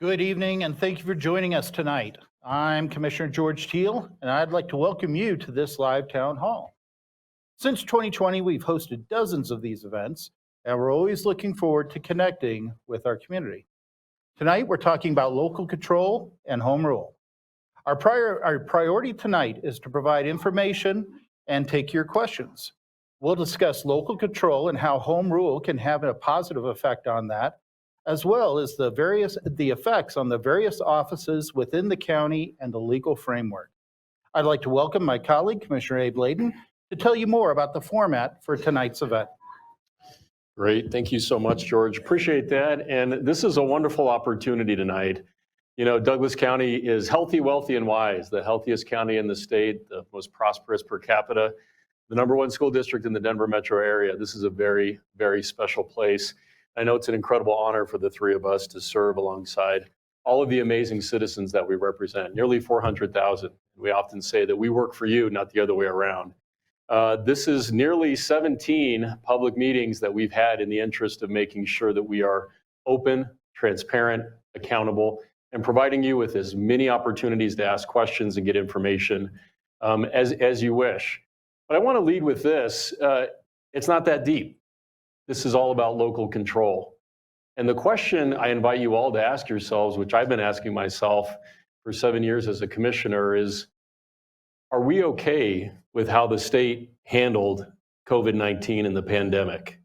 Good evening, and thank you for joining us tonight. I'm Commissioner George Teal, and I'd like to welcome you to this live town hall. Since 2020, we've hosted dozens of these events, and we're always looking forward to connecting with our community. Tonight, we're talking about local control and home rule. Our priority tonight is to provide information and take your questions. We'll discuss local control and how home rule can have a positive effect on that, as well as the effects on the various offices within the county and the legal framework. I'd like to welcome my colleague, Commissioner Abe Layden, to tell you more about the format for tonight's event. Great. Thank you so much, George. Appreciate that. And this is a wonderful opportunity tonight. You know, Douglas County is healthy, wealthy, and wise, the healthiest county in the state, the most prosperous per capita, the #1 school district in the Denver metro area. This is a very, very special place. I know it's an incredible honor for the three of us to serve alongside all of the amazing citizens that we represent, nearly 400,000. We often say that we work for you, not the other way around. This is nearly 17 public meetings that we've had in the interest of making sure that we are open, transparent, accountable, and providing you with as many opportunities to ask questions and get information as you wish. But I want to lead with this. It's not that deep. This is all about local control. And the question I invite you all to ask yourselves, which I've been asking myself for 7 years as a commissioner, is, are we okay with how the state handled COVID-19 and the pandemic?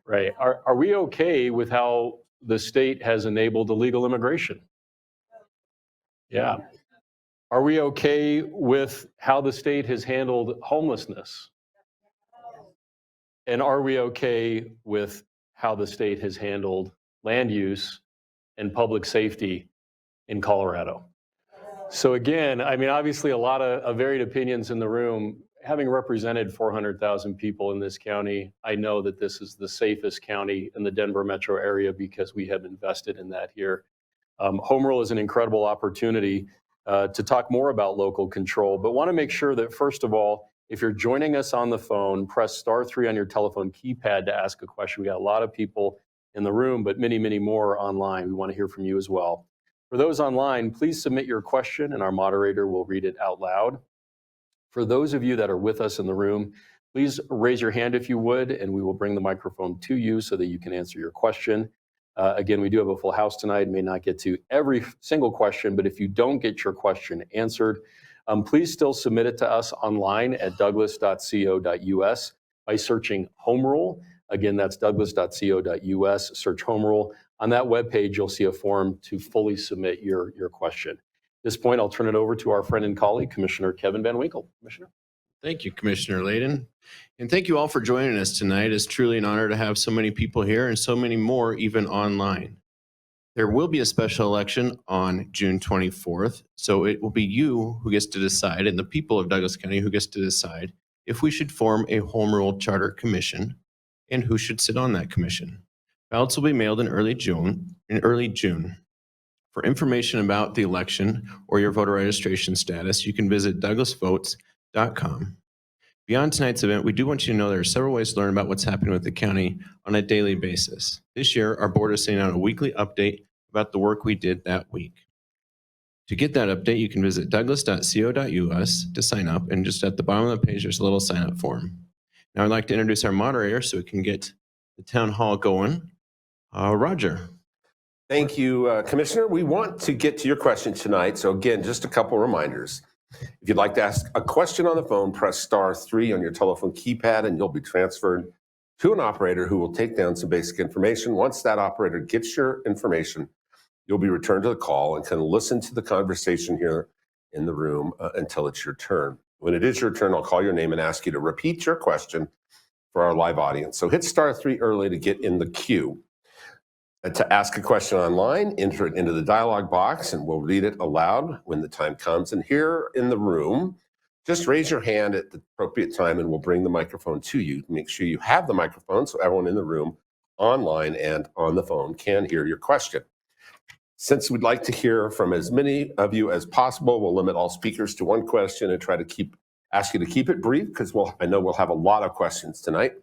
Right. Are we okay with how the state has enabled illegal immigration? Yeah. Are we okay with how the state has handled homelessness? And are we okay with how the state has handled land use and public safety in Colorado? So again, I mean, obviously a lot of varied opinions in the room. Having represented 400,000 people in this county, I know that this is the safest county in the Denver metro area because we have invested in that here. Home rule is an incredible opportunity to talk more about local control, but want to make sure that, first of all, if you're joining us on the phone, press *3 on your telephone keypad to ask a question. We got a lot of people in the room, but many, many more online. We want to hear from you as well. For those online, please submit your question and our moderator will read it out loud. For those of you that are with us in the room, please raise your hand if you would, and we will bring the microphone to you so that you can answer your question. Again, we do have a full house tonight, may not get to every single question, but if you don't get your question answered, please still submit it to us online at douglas.co.us by searching Home Rule. Again, that's douglas.co.us, search Home Rule. On that webpage, you'll see a form to fully submit your question. At this point, I'll turn it over to our friend and colleague, Commissioner Kevin Van Winkle. Commissioner. Thank you, Commissioner Layden. And thank you all for joining us tonight. It's truly an honor to have so many people here and so many more even online. There will be a special election on June 24th, so it will be you who gets to decide, and the people of Douglas County who gets to decide if we should form a Home Rule Charter Commission and who should sit on that commission. Ballots will be mailed in early June. For information about the election or your voter registration status, you can visit douglasvotes.com. Beyond tonight's event, we do want you to know there are several ways to learn about what's happening with the county on a daily basis. This year, our board is sending out a weekly update about the work we did that week. To get that update, you can visit douglas.co.us to sign up, and just at the bottom of the page, there's a little sign-up form. Now I'd like to introduce our moderator so we can get the town hall going. Roger. Thank you, Commissioner. We want to get to your question tonight. So again, just a couple reminders. If you'd like to ask a question on the phone, press *3 on your telephone keypad and you'll be transferred to an operator who will take down some basic information. Once that operator gets your information, you'll be returned to the call and can listen to the conversation here in the room until it's your turn. When it is your turn, I'll call your name and ask you to repeat your question for our live audience. So hit *3 early to get in the queue. To ask a question online, enter it into the dialog box and we'll read it aloud when the time comes. And here in the room, just raise your hand at the appropriate time and we'll bring the microphone to you. Make sure you have the microphone so everyone in the room, online and on the phone, can hear your question. Since we'd like to hear from as many of you as possible, we'll limit all speakers to one question and try to ask you to keep it brief because I know we'll have a lot of questions tonight.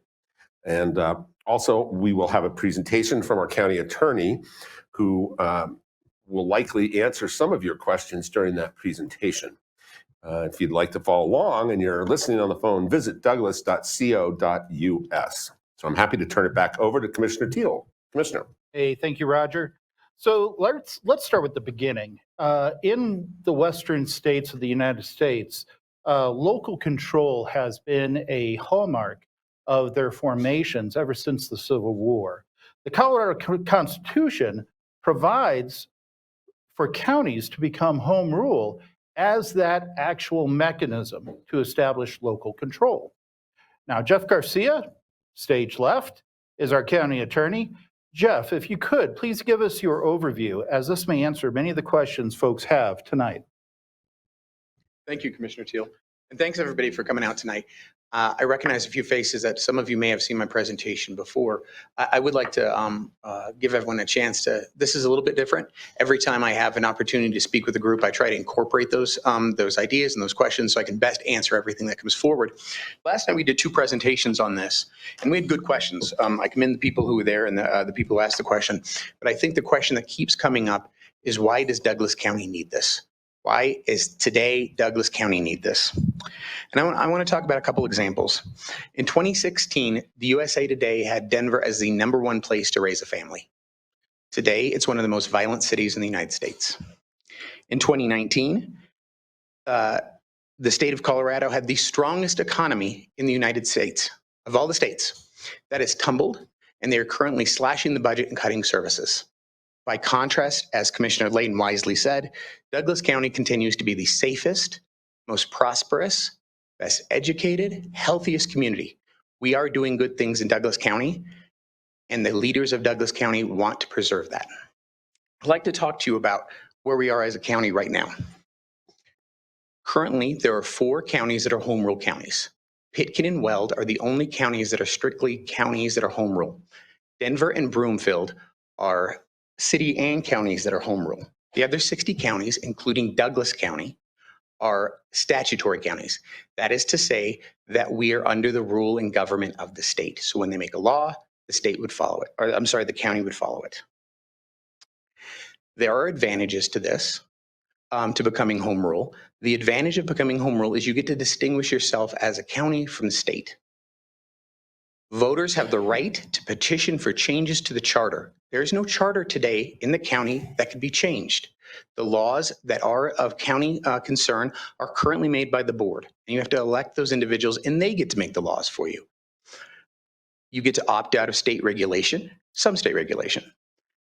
And Also, we will have a presentation from our county attorney who will likely answer some of your questions during that presentation. If you'd like to follow along and you're listening on the phone, visit douglas.co.us. So I'm happy to turn it back over to Commissioner Teal. Commissioner. Hey, thank you, Roger. So let's start with the beginning. In the western states of the United States, local control has been a hallmark of their formations ever since the Civil War. The Colorado Constitution provides for counties to become home rule as that actual mechanism to establish local control. Now, Jeff Garcia, stage left, is our county attorney. Jeff, if you could, please give us your overview, as this may answer many of the questions folks have tonight. Thank you, Commissioner Teal. And thanks, everybody, for coming out tonight. I recognize a few faces that some of you may have seen my presentation before. I would like to give everyone a chance to, this is a little bit different. Every time I have an opportunity to speak with a group, I try to incorporate those ideas and those questions so I can best answer everything that comes forward. Last night we did 2 presentations on this, and we had good questions. I commend the people who were there and the people who asked the question. But I think the question that keeps coming up is, why does Douglas County need this? Why is today Douglas County need this? And I want to talk about a couple examples. In 2016, the USA Today had Denver as the #1 place to raise a family. Today, it's one of the most violent cities in the United States. In 2019, the state of Colorado had the strongest economy in the United States, of all the states. That has tumbled, and they are currently slashing the budget and cutting services. By contrast, as Commissioner Layden wisely said, Douglas County continues to be the safest, most prosperous, best educated, healthiest community. We are doing good things in Douglas County, and the leaders of Douglas County want to preserve that. I'd like to talk to you about where we are as a county right now. Currently, there are 4 counties that are home rule counties. Pitkin and Weld are the only counties that are strictly counties that are home rule. Denver and Broomfield are city and counties that are home rule. The other 60 counties, including Douglas County, are statutory counties. That is to say that we are under the rule and government of the state. So when they make a law, the state would follow it, or I'm sorry, the county would follow it. There are advantages to this, to becoming home rule. The advantage of becoming home rule is you get to distinguish yourself as a county from the state. Voters have the right to petition for changes to the charter. There is no charter today in the county that could be changed. The laws that are of county concern are currently made by the board, and you have to elect those individuals, and they get to make the laws for you. You get to opt out of state regulation, some state regulation.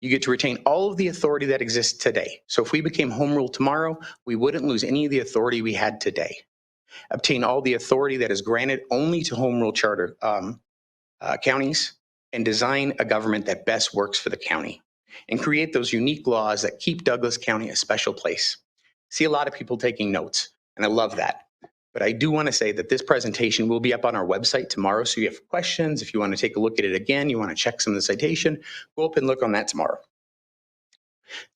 You get to retain all of the authority that exists today. So if we became home rule tomorrow, we wouldn't lose any of the authority we had today. Obtain all the authority that is granted only to home rule charter counties, and design a government that best works for the county, and create those unique laws that keep Douglas County a special place. See a lot of people taking notes, and I love that. But I do want to say that this presentation will be up on our website tomorrow, so you have questions, if you want to take a look at it again, you want to check some of the citation, go up and look on that tomorrow.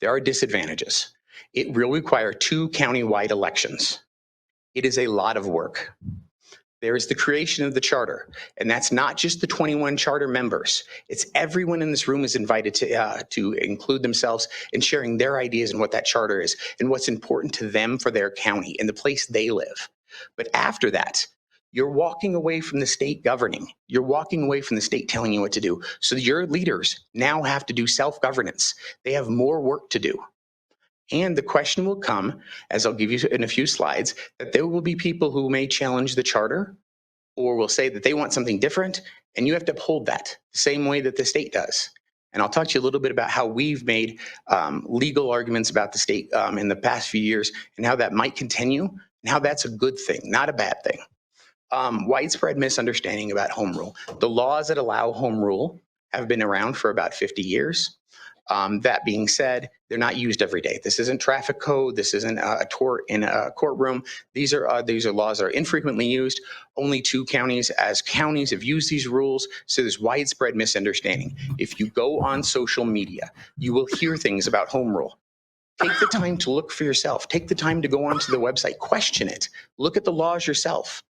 There are disadvantages. It will require 2 county-wide elections. It is a lot of work. There is the creation of the charter, and that's not just the 21 charter members. It's everyone in this room is invited to include themselves in sharing their ideas and what that charter is and what's important to them for their county and the place they live. But after that, you're walking away from the state governing. You're walking away from the state telling you what to do. So your leaders now have to do self-governance. They have more work to do. And the question will come, as I'll give you in a few slides, that there will be people who may challenge the charter or will say that they want something different, and you have to uphold that the same way that the state does. And I'll talk to you a little bit about how we've made legal arguments about the state in the past few years and how that might continue and how that's a good thing, not a bad thing. Widespread misunderstanding about home rule. The laws that allow home rule have been around for about 50 years. That being said, they're not used every day. This isn't traffic code. This isn't a tort in a courtroom. These are laws that are infrequently used. Only 2 counties as counties have used these rules. So there's widespread misunderstanding. If you go on social media, you will hear things about home rule. Take the time to look for yourself. Take the time to go onto the website, question it, look at the laws yourself.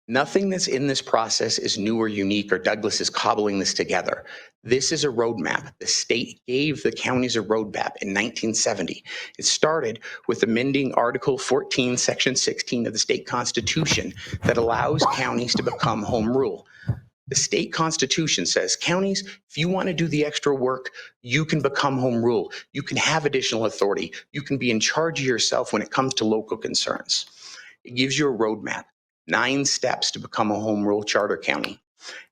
Nothing that's in this process is new or unique, or Douglas is cobbling this together. This is a roadmap. The state gave the counties a roadmap in 1970. It started with amending Article 14, Section 16 of the state constitution that allows counties to become home rule. The state constitution says, counties, if you want to do the extra work, you can become home rule. You can have additional authority. You can be in charge of yourself when it comes to local concerns. It gives you a roadmap. 9 steps to become a home rule charter county.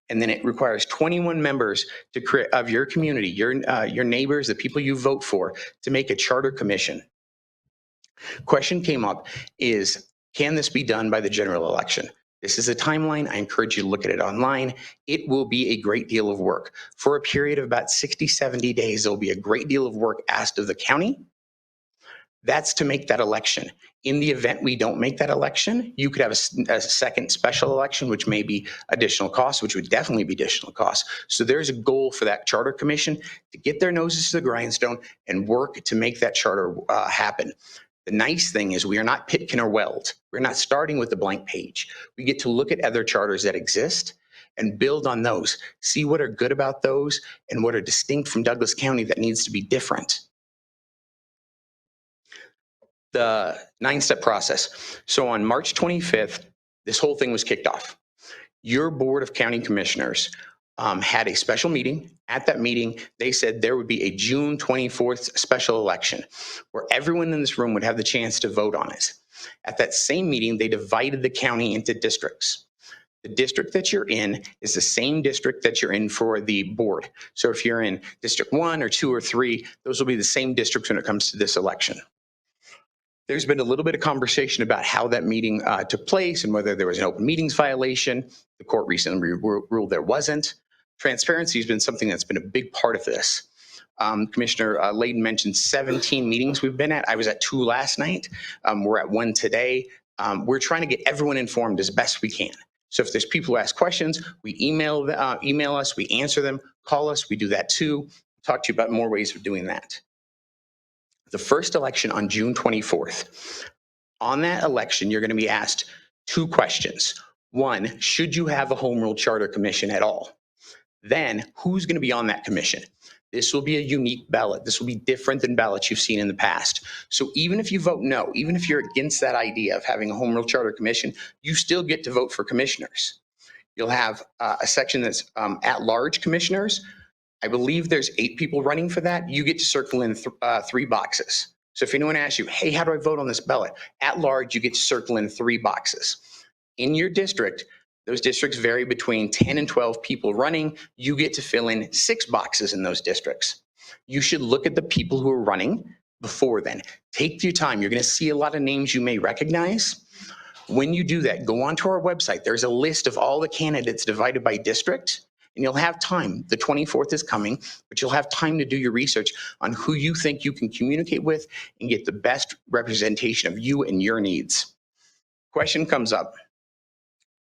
And then it requires 21 members to create of your community, your neighbors, the people you vote for, to make a charter commission. Question came up is, can this be done by the general election? This is a timeline. I encourage you to look at it online. It will be a great deal of work. For a period of about 60, 70 days, there'll be a great deal of work asked of the county. That's to make that election. In the event we don't make that election, you could have a second special election, which may be additional costs, which would definitely be additional costs. So there's a goal for that charter commission to get their noses to the grindstone and work to make that charter happen. The nice thing is we are not Pitkin or Weld. We're not starting with a blank page. We get to look at other charters that exist and build on those, see what are good about those and what are distinct from Douglas County that needs to be different. The 9-step process. So on March 25th, this whole thing was kicked off. Your Board of County Commissioners had a special meeting. At that meeting, they said there would be a June 24th special election where everyone in this room would have the chance to vote on it. At that same meeting, they divided the county into districts. The district that you're in is the same district that you're in for the board. So if you're in District 1 or 2 or 3, those will be the same districts when it comes to this election. There's been a little bit of conversation about how that meeting took place and whether there was an open meetings violation. The court recently ruled there wasn't. Transparency has been something that's been a big part of this. Commissioner Layden mentioned 17 meetings we've been at. I was at 2 last night. We're at 1 today. We're trying to get everyone informed as best we can. So if there's people who ask questions, we email us, we answer them, call us, we do that too. Talk to you about more ways of doing that. The first election on June 24th. On that election, you're going to be asked 2 questions. 1, should you have a home rule charter commission at all? Then, who's going to be on that commission? This will be a unique ballot. This will be different than ballots you've seen in the past. So even if you vote no, even if you're against that idea of having a home rule charter commission, you still get to vote for commissioners. You'll have a section that's at-large commissioners. I believe there's 8 people running for that. You get to circle in 3 boxes. So if anyone asks you, hey, how do I vote on this ballot? At large, you get to circle in 3 boxes. In your district, those districts vary between 10 and 12 people running. You get to fill in 6 boxes in those districts. You should look at the people who are running before then. Take your time. You're going to see a lot of names you may recognize. When you do that, go onto our website. There's a list of all the candidates divided by district. And you'll have time. The 24th is coming, but you'll have time to do your research on who you think you can communicate with and get the best representation of you and your needs. Question comes up.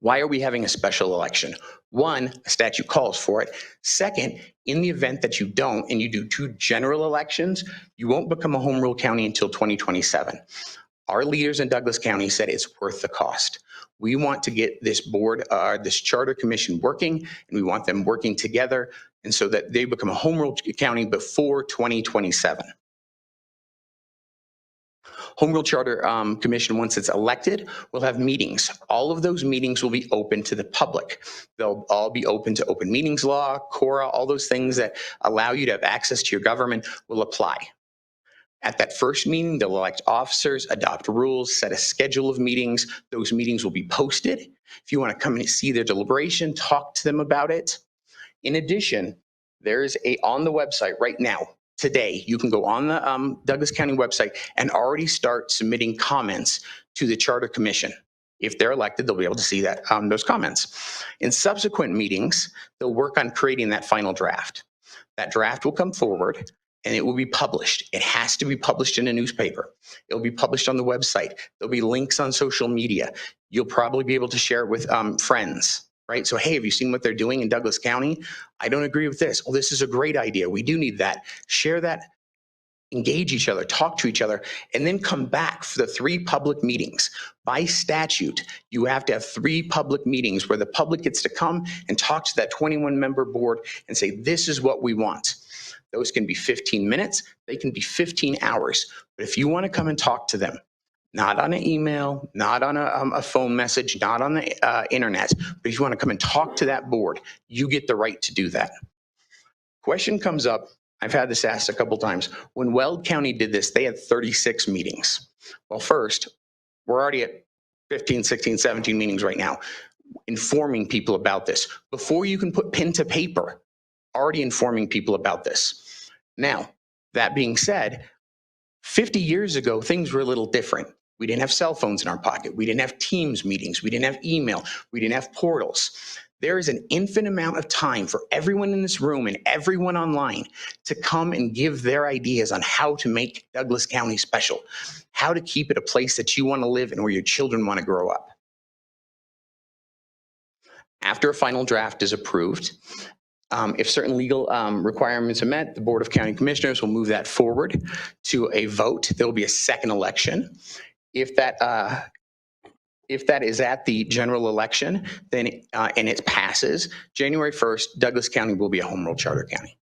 Why are we having a special election? 1, a statute calls for it. 2nd, in the event that you don't and you do 2 general elections, you won't become a home rule county until 2027. Our leaders in Douglas County said it's worth the cost. We want to get this board, this charter commission working, and we want them working together, and so that they become a home rule county before 2027. Home Rule Charter Commission, once it's elected, will have meetings. All of those meetings will be open to the public. They'll all be open to open meetings law, CORA, all those things that allow you to have access to your government will apply. At that first meeting, they'll elect officers, adopt rules, set a schedule of meetings. Those meetings will be posted. If you want to come and see their deliberation, talk to them about it. In addition, there's on the website right now, today, you can go on the Douglas County website and already start submitting comments to the Charter Commission. If they're elected, they'll be able to see that those comments. In subsequent meetings, they'll work on creating that final draft. That draft will come forward and it will be published. It has to be published in a newspaper. It'll be published on the website. There'll be links on social media. You'll probably be able to share it with friends, right? So, hey, have you seen what they're doing in Douglas County? I don't agree with this. Well, this is a great idea. We do need that. Share that engage each other, talk to each other, and then come back for the 3 public meetings. By statute, you have to have 3 public meetings where the public gets to come and talk to that 21-member board and say, this is what we want. Those can be 15 minutes, they can be 15 hours. But if you want to come and talk to them, not on an email, not on a phone message, not on the internet, but if you want to come and talk to that board, you get the right to do that. Question comes up, I've had this asked a couple times. When Weld County did this, they had 36 meetings. Well, first, we're already at 15, 16, 17 meetings right now, informing people about this. Before you can put pen to paper, already informing people about this. Now, that being said, 50 years ago, things were a little different. We didn't have cell phones in our pocket. We didn't have Teams meetings. We didn't have email. We didn't have portals. There is an infinite amount of time for everyone in this room and everyone online to come and give their ideas on how to make Douglas County special, how to keep it a place that you want to live and where your children want to grow up. After a final draft is approved, if certain legal requirements are met, the Board of County Commissioners will move that forward to a vote. There will be a second election. If that is at the general election, then and it passes, January 1st, Douglas County will be a home rule charter county.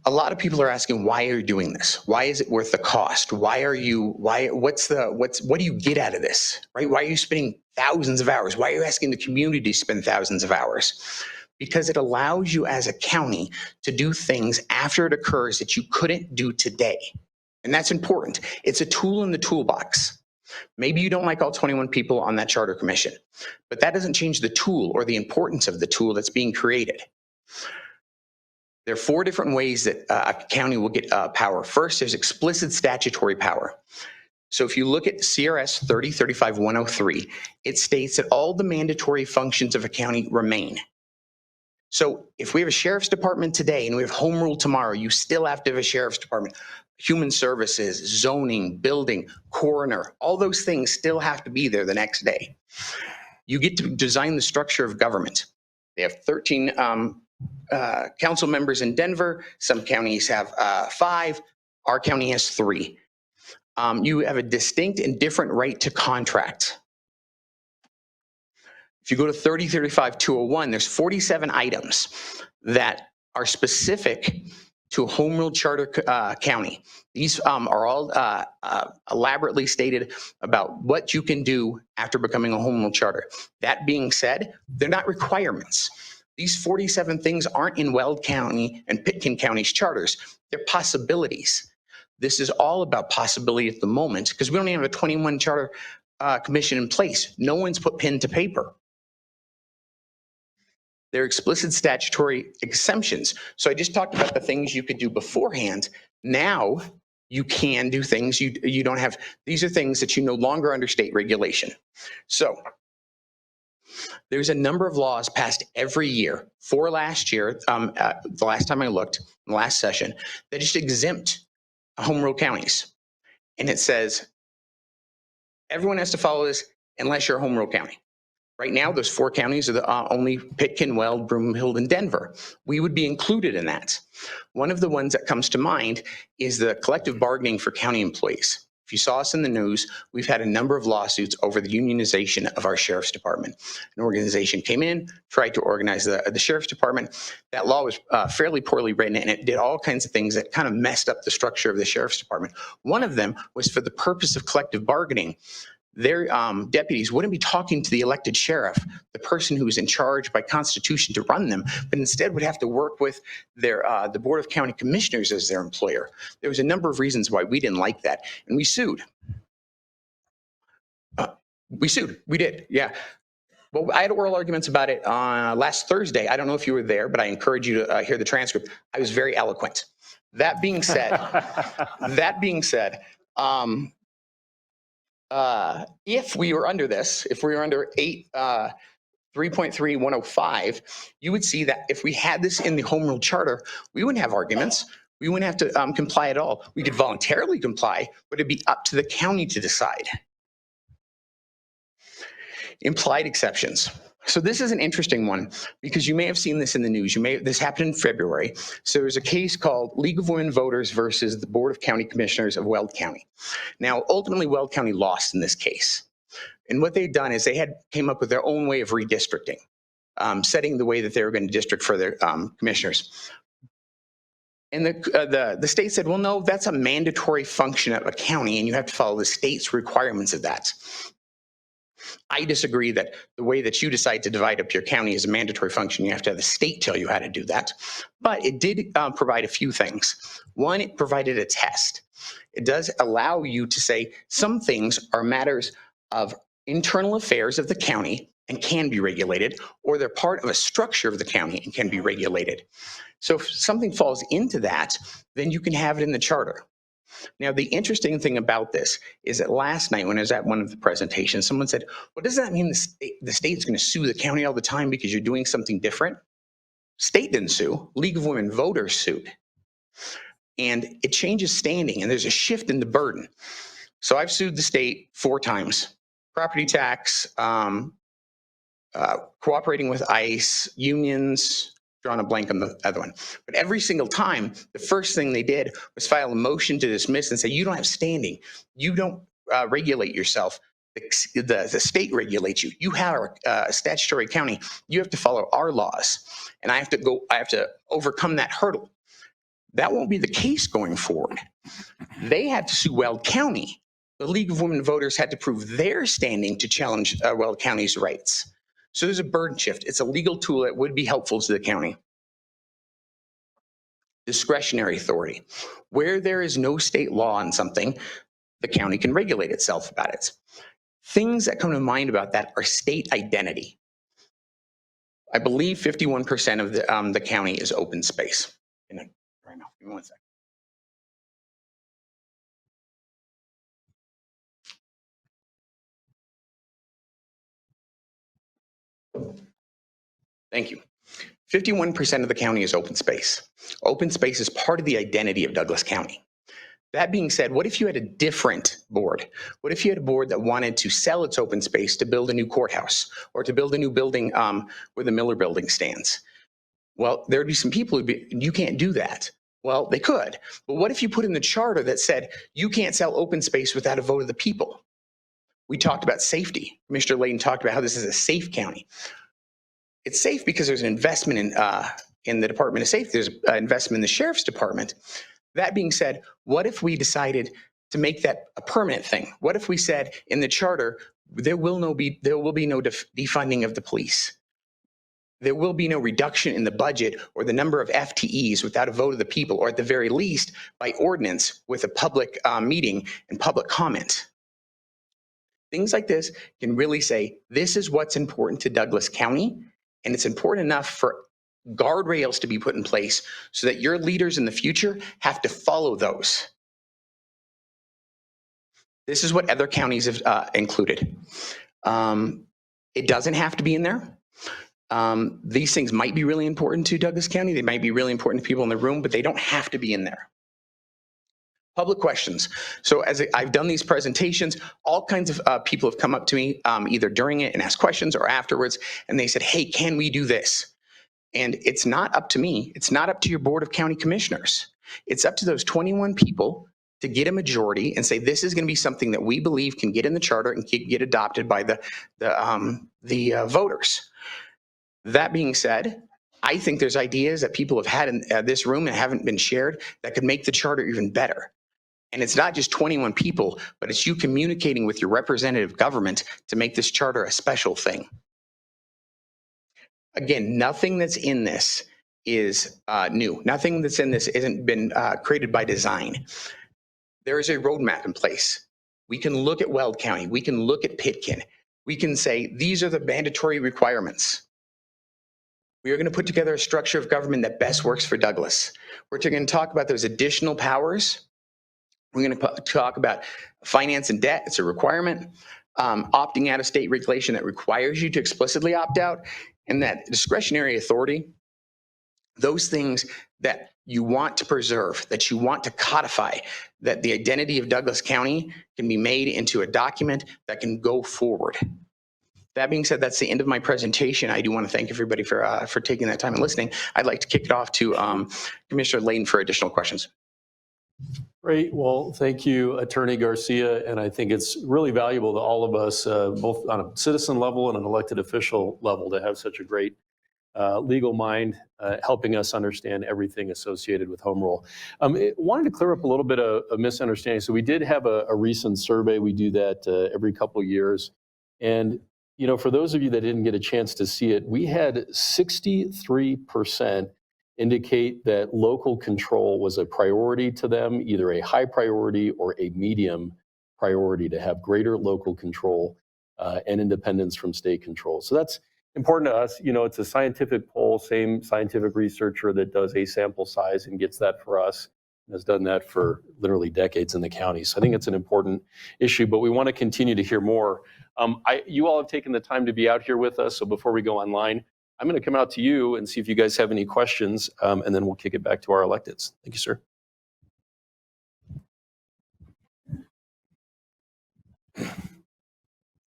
A lot of people are asking, why are you doing this? Why is it worth the cost? What do you get out of this, right? Why are you spending thousands of hours? Why are you asking the community to spend thousands of hours? Because it allows you as a county to do things after it occurs that you couldn't do today. And that's important. It's a tool in the toolbox. Maybe you don't like all 21 people on that charter commission, but that doesn't change the tool or the importance of the tool that's being created. There are 4 different ways that a county will get power. First, there's explicit statutory power. So if you look at CRS 3035-103, it states that all the mandatory functions of a county remain. So if we have a sheriff's department today and we have home rule tomorrow, you still have to have a sheriff's department. Human services, zoning, building, coroner, all those things still have to be there the next day. You get to design the structure of government. They have 13 council members in Denver. Some counties have 5. Our county has 3. You have a distinct and different right to contract. If you go to 3035-201, there's 47 items that are specific to a home rule charter county. These are all elaborately stated about what you can do after becoming a home rule charter. That being said, they're not requirements. These 47 things aren't in Weld County and Pitkin County's charters. They're possibilities. This is all about possibility at the moment because we don't even have a 21 charter commission in place. No one's put pen to paper. They're explicit statutory exemptions. So I just talked about the things you could do beforehand. Now you can do things you don't have. These are things that you no longer under state regulation. So there's a number of laws passed every year. For last year, the last time I looked, in the last session, that just exempt home rule counties. And it says everyone has to follow this unless you're a home rule county. Right now, those 4 counties are the only Pitkin, Weld, Broomfield, and Denver. We would be included in that. One of the ones that comes to mind is the collective bargaining for county employees. If you saw us in the news, we've had a number of lawsuits over the unionization of our sheriff's department. An organization came in, tried to organize the sheriff's department. That law was fairly poorly written, and it did all kinds of things that kind of messed up the structure of the sheriff's department. One of them was for the purpose of collective bargaining. Their deputies wouldn't be talking to the elected sheriff, the person who is in charge by Constitution to run them, but instead would have to work with their the Board of County Commissioners as their employer. There was a number of reasons why we didn't like that, and we sued. We did, yeah. Well, I had oral arguments about it last Thursday. I don't know if you were there, but I encourage you to hear the transcript. I was very eloquent. That being said, if we were under this, if we were under 3.3105, you would see that if we had this in the home rule charter, we wouldn't have arguments. We wouldn't have to comply at all. We could voluntarily comply, but it'd be up to the county to decide. Implied exceptions. So this is an interesting one because you may have seen this in the news. This happened in February. So there's a case called League of Women Voters versus the Board of County Commissioners of Weld County. Now, ultimately, Weld County lost in this case. And what they'd done is they came up with their own way of redistricting, setting the way that they were going to district for their commissioners. And the state said, well, no, that's a mandatory function of a county, and you have to follow the state's requirements of that. I disagree that the way that you decide to divide up your county is a mandatory function. You have to have the state tell you how to do that. But it did provide a few things. One, it provided a test. It does allow you to say some things are matters of internal affairs of the county and can be regulated, or they're part of a structure of the county and can be regulated. So if something falls into that, then you can have it in the charter. Now, the interesting thing about this is that last night when I was at one of the presentations, someone said, well, does that mean the state's going to sue the county all the time because you're doing something different? State didn't sue. League of Women Voters sued. And it changes standing, and there's a shift in the burden. So I've sued the state 4 times. Property tax, cooperating with ICE, unions, drawing a blank on the other one. But every single time, the first thing they did was file a motion to dismiss and say, you don't have standing. You don't regulate yourself. The state regulates you. You have a statutory county. You have to follow our laws. And I have to overcome that hurdle. That won't be the case going forward. They had to sue Weld County. The League of Women Voters had to prove their standing to challenge Weld County's rights. So there's a burden shift. It's a legal tool that would be helpful to the county. Discretionary authority. Where there is no state law on something, the county can regulate itself about it. Things that come to mind about that are state identity. I believe 51% of the county is open space. Right now, give me 1 second. Thank you. 51% of the county is open space. Open space is part of the identity of Douglas County. That being said, what if you had a different board? What if you had a board that wanted to sell its open space to build a new courthouse or to build a new building where the Miller Building stands? Well, there'd be some people who'd be, you can't do that. Well, they could. But what if you put in the charter that said you can't sell open space without a vote of the people? We talked about safety. Commissioner Layton talked about how this is a safe county. It's safe because there's an investment in the Department of Safety. There's an investment in the Sheriff's Department. That being said, what if we decided to make that a permanent thing? What if we said in the charter, there will be no defunding of the police? There will be no reduction in the budget or the number of FTEs without a vote of the people, or at the very least by ordinance with a public meeting and public comment. Things like this can really say, this is what's important to Douglas County, and it's important enough for guardrails to be put in place so that your leaders in the future have to follow those. This is what other counties have included. It doesn't have to be in there. These things might be really important to Douglas County. They might be really important to people in the room, but they don't have to be in there. Public questions. So as I've done these presentations, all kinds of people have come up to me either during it and asked questions or afterwards, and they said, hey, can we do this? And it's not up to me. It's not up to your Board of County Commissioners. It's up to those 21 people to get a majority and say, this is going to be something that we believe can get in the charter and get adopted by the voters. That being said, I think there's ideas that people have had in this room and haven't been shared that could make the charter even better. And it's not just 21 people, but it's you communicating with your representative government to make this charter a special thing. Again, nothing that's in this is new. Nothing that's in this isn't been created by design. There is a roadmap in place. We can look at Weld County. We can look at Pitkin. We can say, these are the mandatory requirements. We are going to put together a structure of government that best works for Douglas. We're going to talk about those additional powers. We're going to talk about finance and debt. It's a requirement. Opting out of state regulation that requires you to explicitly opt out, and that discretionary authority, those things that you want to preserve, that you want to codify, that the identity of Douglas County can be made into a document that can go forward. That being said, that's the end of my presentation. I do want to thank everybody for taking that time and listening. I'd like to kick it off to Commissioner Layton for additional questions. Great. Well, thank you, Attorney Garcia. And I think it's really valuable to all of us, both on a citizen level and an elected official level, to have such a great legal mind helping us understand everything associated with home rule. Wanted to clear up a little bit of a misunderstanding. So we did have a recent survey. We do that every couple of years. And, you know, for those of you that didn't get a chance to see it, we had 63% indicate that local control was a priority to them, either a high priority or a medium priority, to have greater local control and independence from state control. So that's important to us. You know, it's a scientific poll, same scientific researcher that does a sample size and gets that for us, and has done that for literally decades in the county. So I think it's an important issue, but we want to continue to hear more. You all have taken the time to be out here with us. So before we go online, I'm going to come out to you and see if you guys have any questions, and then we'll kick it back to our electeds. Thank you, sir.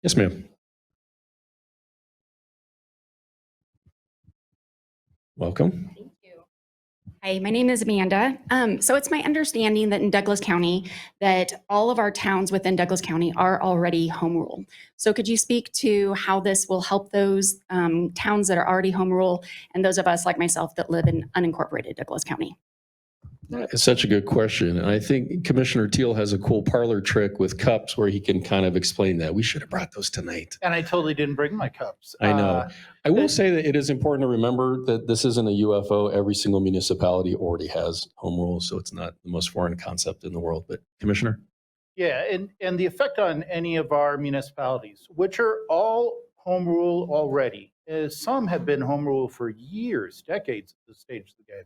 Yes, ma'am. Welcome. Thank you. Hi, my name is Amanda. So it's my understanding that in Douglas County, that all of our towns within Douglas County are already home rule. So could you speak to how this will help those towns that are already home rule and those of us like myself that live in unincorporated Douglas County? It's such a good question. And I think Commissioner Teal has a cool parlor trick with cups where he can kind of explain that. We should have brought those tonight. And I totally didn't bring my cups. I know. I will say that it is important to remember that this isn't a UFO. Every single municipality already has home rule, so it's not the most foreign concept in the world. But Commissioner? Yeah, and the effect on any of our municipalities, which are all home rule already, is some have been home rule for years, decades at this stage of the game,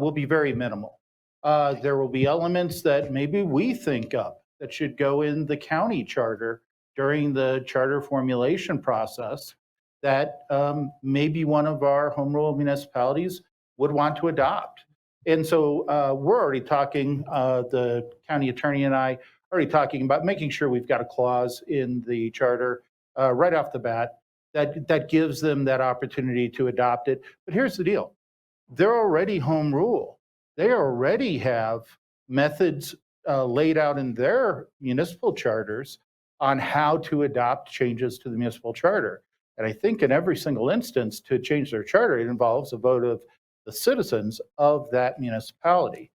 will be very minimal. There will be elements that maybe we think up that should go in the county charter during the charter formulation process that maybe one of our home rule municipalities would want to adopt. And so we're already talking, the county attorney and I already talking about making sure we've got a clause in the charter right off the bat that gives them that opportunity to adopt it. But here's the deal. They're already home rule. They already have methods laid out in their municipal charters on how to adopt changes to the municipal charter. And I think in every single instance to change their charter, it involves a vote of the citizens of that municipality.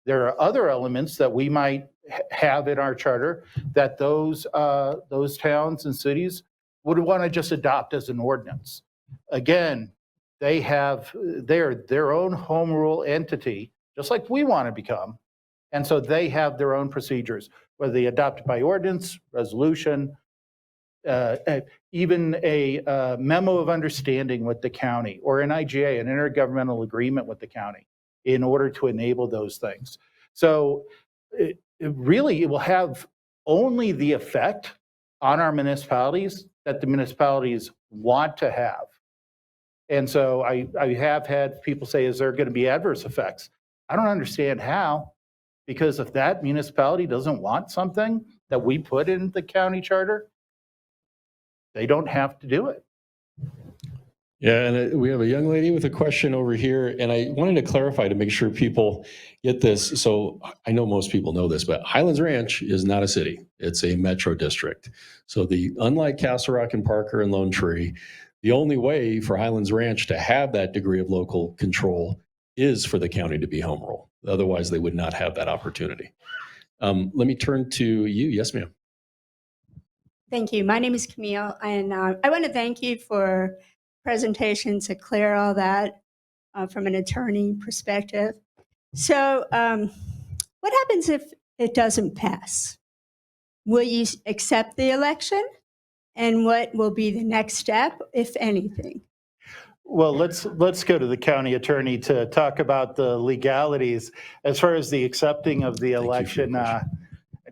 There are other elements that we might have in our charter that those towns and cities would want to just adopt as an ordinance. Again, they're their own home rule entity, just like we want to become. And so they have their own procedures, whether they adopt it by ordinance, resolution, even a memo of understanding with the county, or an IGA, an intergovernmental agreement with the county, in order to enable those things. So it will have only the effect on our municipalities that the municipalities want to have. And so I have had people say, is there going to be adverse effects? I don't understand how, because if that municipality doesn't want something that we put in the county charter, they don't have to do it. Yeah, and we have a young lady with a question over here, and I wanted to clarify to make sure people get this. So I know most people know this, but Highlands Ranch is not a city. It's a metro district. So unlike Castle Rock and Parker and Lone Tree, the only way for Highlands Ranch to have that degree of local control is for the county to be home rule. Otherwise, they would not have that opportunity. Let me turn to you. Yes, ma'am. Thank you. My name is Camille, and I want to thank you for presentation to clear all that from an attorney perspective. So what happens if it doesn't pass? Will you accept the election? And what will be the next step, if anything? Well, let's go to the county attorney to talk about the legalities. As far as the accepting of the election, I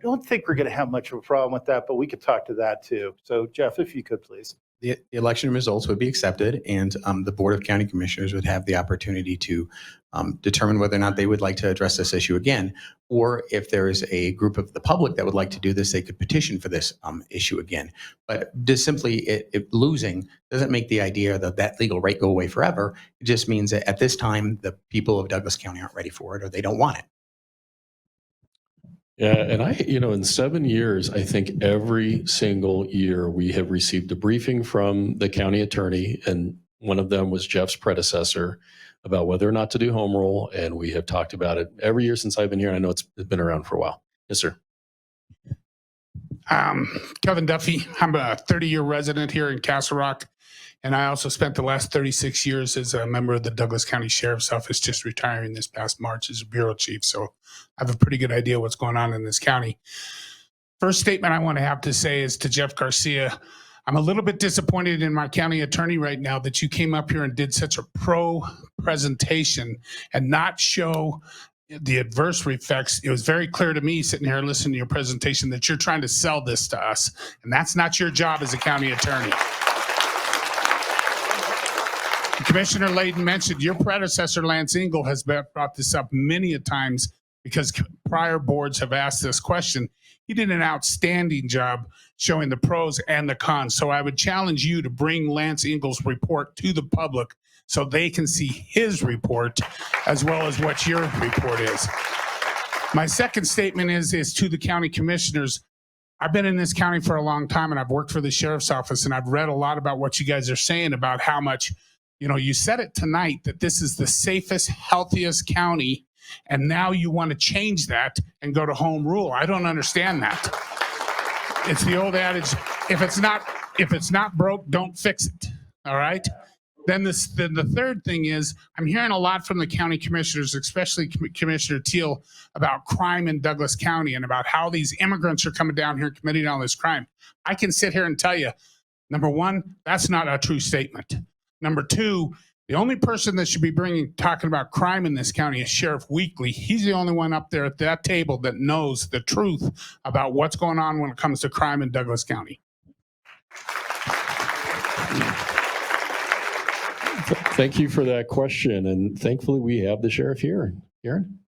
don't think we're going to have much of a problem with that, but we could talk to that too. So Jeff, if you could, please. the election results would be accepted, and the Board of County Commissioners would have the opportunity to determine whether or not they would like to address this issue again, or if there is a group of the public that would like to do this, they could petition for this issue again. But just simply it losing doesn't make the idea that that legal right go away forever. It just means that at this time, the people of Douglas County aren't ready for it, or they don't want it. Yeah, and in 7 years, I think every single year we have received a briefing from the county attorney, and one of them was Jeff's predecessor, about whether or not to do home rule, and we have talked about it every year since I've been here. I know it's been around for a while. Yes, sir. Kevin Duffy. I'm a 30-year resident here in Castle Rock, and I also spent the last 36 years as a member of the Douglas County Sheriff's Office, just retiring this past March as a bureau chief. So I have a pretty good idea what's going on in this county. First statement I want to have to say is to Jeff Garcia. I'm a little bit disappointed in my county attorney right now that you came up here and did such a pro presentation and not show the adverse effects. It was very clear to me sitting here listening to your presentation that you're trying to sell this to us, and that's not your job as a county attorney. Commissioner Layden mentioned your predecessor, Lance Engel, has brought this up many a times because prior boards have asked this question. He did an outstanding job showing the pros and the cons. So I would challenge you to bring Lance Engel's report to the public so they can see his report as well as what your report is. My second statement is to the county commissioners. I've been in this county for a long time, and I've worked for the sheriff's office, and I've read a lot about what you guys are saying about how much, you said it tonight that this is the safest, healthiest county, and now you want to change that and go to home rule. I don't understand that. It's the old adage, if it's not broke, don't fix it. All right? Then the third thing is, I'm hearing a lot from the county commissioners, especially Commissioner Teal, about crime in Douglas County and about how these immigrants are coming down here committing all this crime. I can sit here and tell you, number one, that's not a true statement. Number two, the only person that should be talking about crime in this county is Sheriff Weekly. He's the only one up there at that table that knows the truth about what's going on when it comes to crime in Douglas County. Thank you for that question, and thankfully we have the sheriff here. Karen?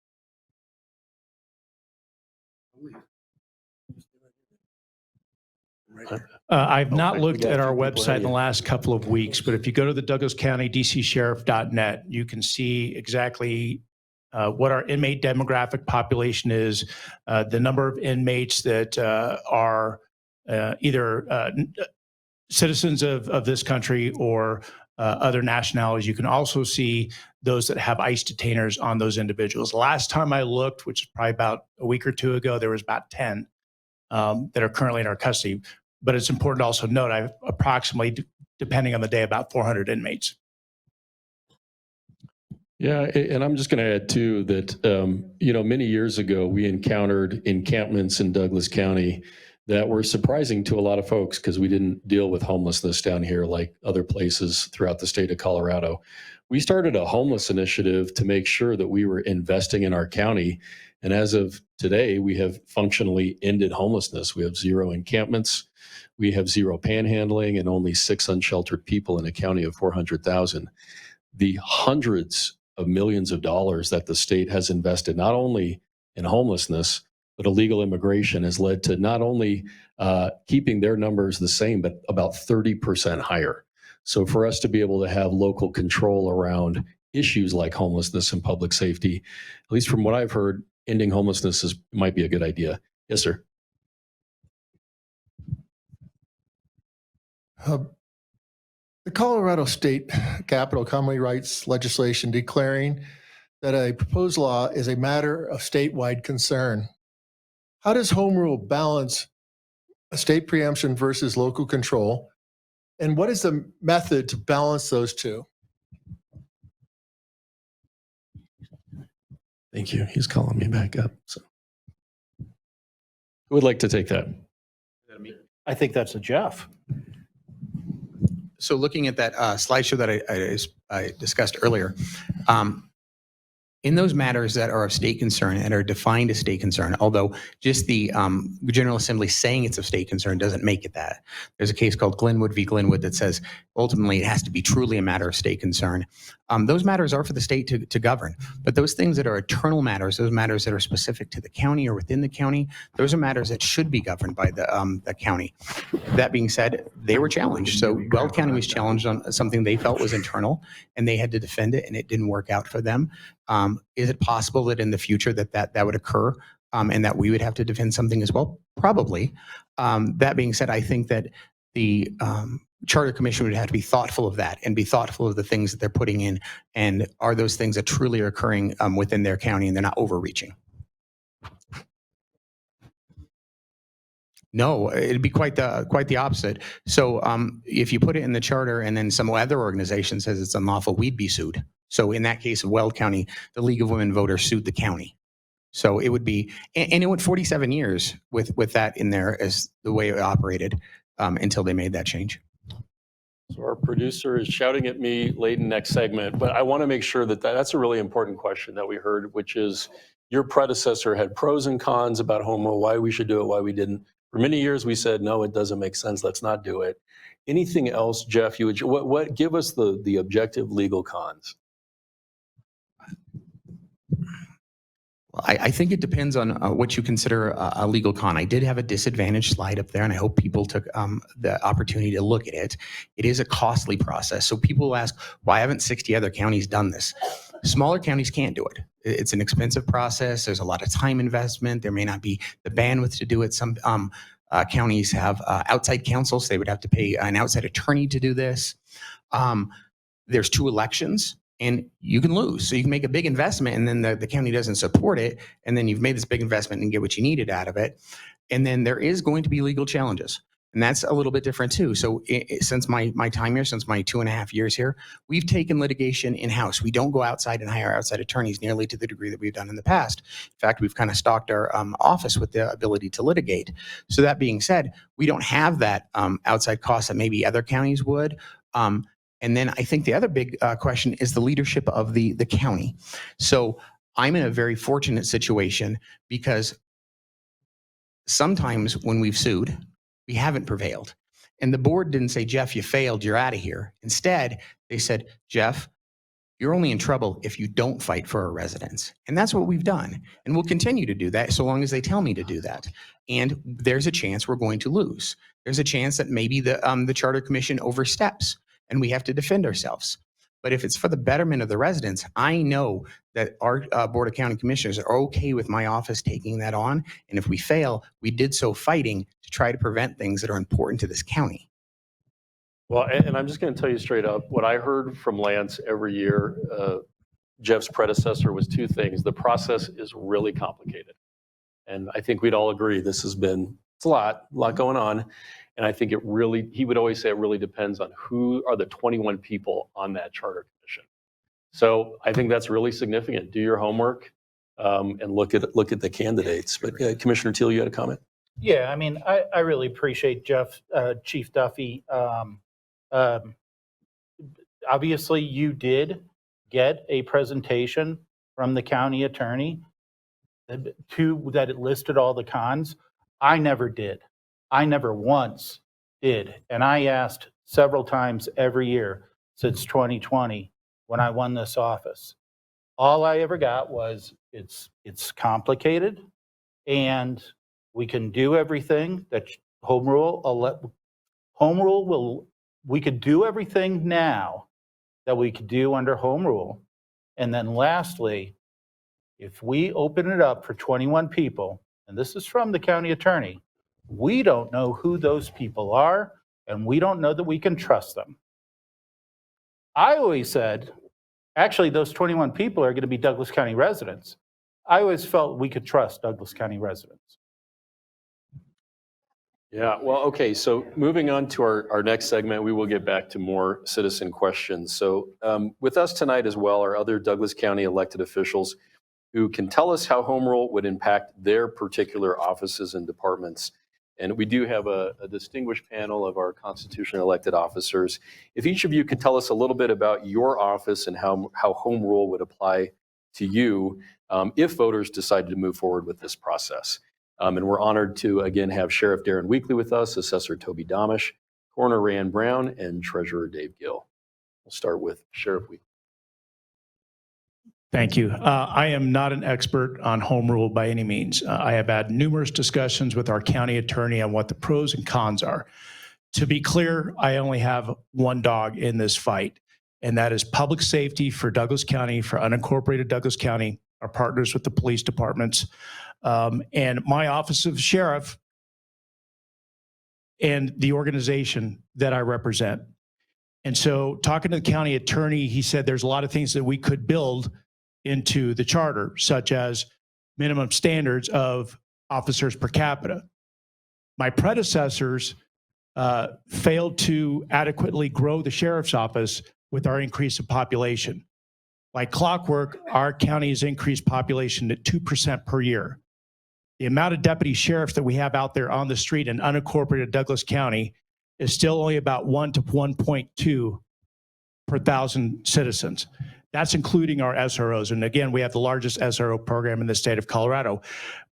I've not we looked got at a our few people website ahead in the of you. last couple of weeks, but if you go to the Douglas County DCSheriff.net, you can see exactly what our inmate demographic population is, the number of inmates that are either citizens of this country or other nationalities. You can also see those that have ICE detainers on those individuals. Last time I looked, which is probably about a week or two ago, there was about 10 that are currently in our custody. But it's important to also note I have approximately, depending on the day, about 400 inmates. Yeah, and I'm just going to add too that, many years ago, we encountered encampments in Douglas County that were surprising to a lot of folks because we didn't deal with homelessness down here like other places throughout the state of Colorado. We started a homeless initiative to make sure that we were investing in our county. And as of today, we have functionally ended homelessness. We have 0 encampments. We have 0 panhandling and only 6 unsheltered people in a county of 400,000. The hundreds of millions of dollars that the state has invested, not only in homelessness, but illegal immigration, has led to not only keeping their numbers the same, but about 30% higher. So for us to be able to have local control around issues like homelessness and public safety, at least from what I've heard, ending homelessness might be a good idea. Yes, sir. The Colorado State Capitol commonly writes legislation declaring that a proposed law is a matter of statewide concern. How does home rule balance a state preemption versus local control? And what is the method to balance those two? Thank you. He's calling me back up. So who would like to take that? I think that's a Jeff. So looking at that slideshow that I discussed earlier, In those matters that are of state concern and are defined as state concern, although just the General Assembly saying it's of state concern doesn't make it that. There's a case called Glenwood v. Glenwood that says ultimately it has to be truly a matter of state concern. Those matters are for the state to govern, but those things that are eternal matters, those matters that are specific to the county or within the county, those are matters that should be governed by the county. That being said, they were challenged. So Weld County was challenged on something they felt was internal, and they had to defend it, and it didn't work out for them. Is it possible that in the future that would occur and that we would have to defend something as well? Probably. That being said, I think that the Charter Commission would have to be thoughtful of that and be thoughtful of the things that they're putting in, and are those things that truly are occurring within their county and they're not overreaching. No, it'd be quite the opposite. So if you put it in the charter and then some other organization says it's unlawful, we'd be sued. So in that case of Weld County, the League of Women Voters sued the county. So it would be, and it went 47 years with that in there as the way it operated until they made that change. So our producer is shouting at me late in next segment, but I want to make sure that's a really important question that we heard, which is your predecessor had pros and cons about home rule, why we should do it, why we didn't. For many years, we said, no, it doesn't make sense. Let's not do it. Anything else, Jeff, you would, what give us the objective legal cons? I think it depends on what you consider a legal con. I did have a disadvantage slide up there, and I hope people took the opportunity to look at it. It is a costly process. So people ask, why haven't 60 other counties done this? Smaller counties can't do it. It's an expensive process. There's a lot of time investment. There may not be the bandwidth to do it. Some counties have outside counsel, so they would have to pay an outside attorney to do this. There's 2 elections. And you can lose. So you can make a big investment and then the county doesn't support it. And then you've made this big investment and get what you needed out of it. And then there is going to be legal challenges. And that's a little bit different too. So since my time here, since my 2.5 years here, we've taken litigation in-house. We don't go outside and hire outside attorneys nearly to the degree that we've done in the past. In fact, we've kind of stocked our office with the ability to litigate. So that being said, we don't have that outside cost that maybe other counties would. And then I think the other big question is the leadership of the county. So I'm in a very fortunate situation because sometimes when we've sued, we haven't prevailed. And the board didn't say, Jeff, you failed, you're out of here. Instead, they said, Jeff, you're only in trouble if you don't fight for our residents. And that's what we've done. And we'll continue to do that so long as they tell me to do that. And there's a chance we're going to lose. There's a chance that maybe the Charter Commission oversteps and we have to defend ourselves. But if it's for the betterment of the residents, I know that our Board of County Commissioners are okay with my office taking that on. And if we fail, we did so fighting to try to prevent things that are important to this county. Well, and I'm just going to tell you straight up, what I heard from Lance every year, Jeff's predecessor, was 2 things. The process is really complicated. And I think we'd all agree it's a lot going on. And I think he would always say it really depends on who are the 21 people on that Charter Commission. So I think that's really significant. Do your homework and look at the candidates. But Commissioner Teal, you had a comment? Yeah, I mean, I really appreciate Chief Duffy. Obviously, you did get a presentation from the county attorney that it listed all the cons. I never did. I never once did. And I asked several times every year since 2020 when I won this office. All I ever got was it's complicated and we can do everything that home rule we could do everything now that we could do under home rule. And then lastly, if we open it up for 21 people, and this is from the county attorney, we don't know who those people are, and we don't know that we can trust them. I always said, actually, those 21 people are going to be Douglas County residents. I always felt we could trust Douglas County residents. Yeah, well, okay, so moving on to our next segment, we will get back to more citizen questions. So with us tonight as well are other Douglas County elected officials who can tell us how home rule would impact their particular offices and departments. And we do have a distinguished panel of our constitutionally elected officers. If each of you could tell us a little bit about your office and how home rule would apply to you if voters decided to move forward with this process. And we're honored to, again, have Sheriff Darren Weekly with us, Assessor Toby Domish, Coroner Rand Brown, and Treasurer Dave Gill. We'll start with Sheriff Weekly. Thank you. I am not an expert on home rule by any means. I have had numerous discussions with our county attorney on what the pros and cons are. To be clear, I only have one dog in this fight, and that is public safety for Douglas County, for unincorporated Douglas County, our partners with the police departments, and my office of sheriff and the organization that I represent. And so talking to the county attorney, he said there's a lot of things that we could build into the charter, such as minimum standards of officers per capita. My predecessors failed to adequately grow the sheriff's office with our increase in population. Like clockwork, our county has increased population at 2% per year. The amount of deputy sheriffs that we have out there on the street in unincorporated Douglas County is still only about 1 to 1.2 per thousand citizens. That's including our SROs. And again, we have the largest SRO program in the state of Colorado.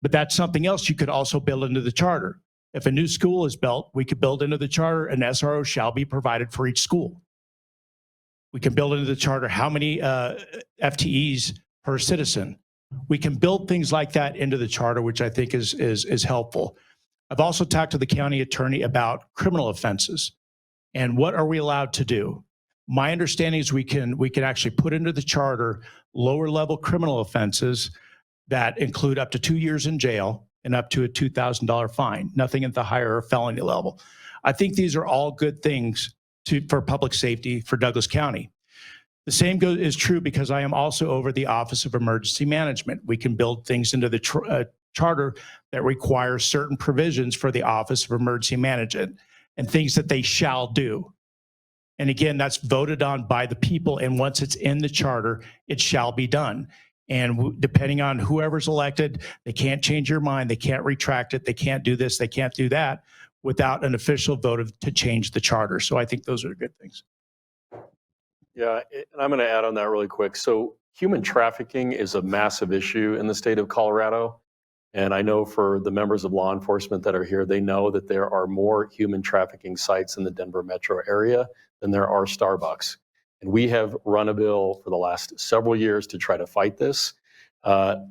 But that's something else you could also build into the charter. If a new school is built, we could build into the charter an SRO shall be provided for each school. We can build into the charter how many FTEs per citizen. We can build things like that into the charter, which I think is helpful. I've also talked to the county attorney about criminal offenses and what are we allowed to do. My understanding is we can actually put into the charter lower level criminal offenses that include up to 2 years in jail and up to a $2,000 fine, nothing at the higher felony level. I think these are all good things for public safety for Douglas County. The same is true because I am also over the Office of Emergency Management. We can build things into the charter that require certain provisions for the Office of Emergency Management and things that they shall do. And again, that's voted on by the people. And once it's in the charter, it shall be done. And depending on whoever's elected, they can't change your mind. They can't retract it. They can't do this. They can't do that without an official vote to change the charter. So I think those are good things. Yeah, and I'm going to add on that really quick. So human trafficking is a massive issue in the state of Colorado. And I know for the members of law enforcement that are here, they know that there are more human trafficking sites in the Denver metro area than there are Starbucks. And we have run a bill for the last several years to try to fight this.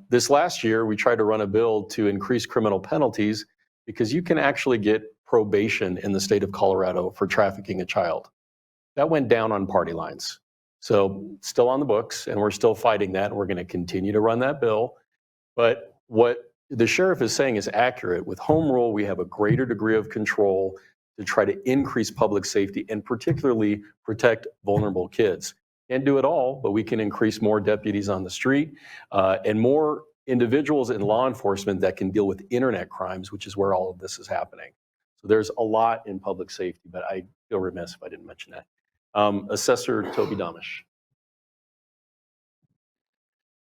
This last year, we tried to run a bill to increase criminal penalties because you can actually get probation in the state of Colorado for trafficking a child. That went down on party lines. So still on the books, and we're still fighting that, and we're going to continue to run that bill. But what the sheriff is saying is accurate. With home rule, we have a greater degree of control to try to increase public safety and particularly protect vulnerable kids. Can't do it all, but we can increase more deputies on the street and more individuals in law enforcement that can deal with internet crimes, which is where all of this is happening. So there's a lot in public safety, but I feel remiss if I didn't mention that. Assessor Toby Domish.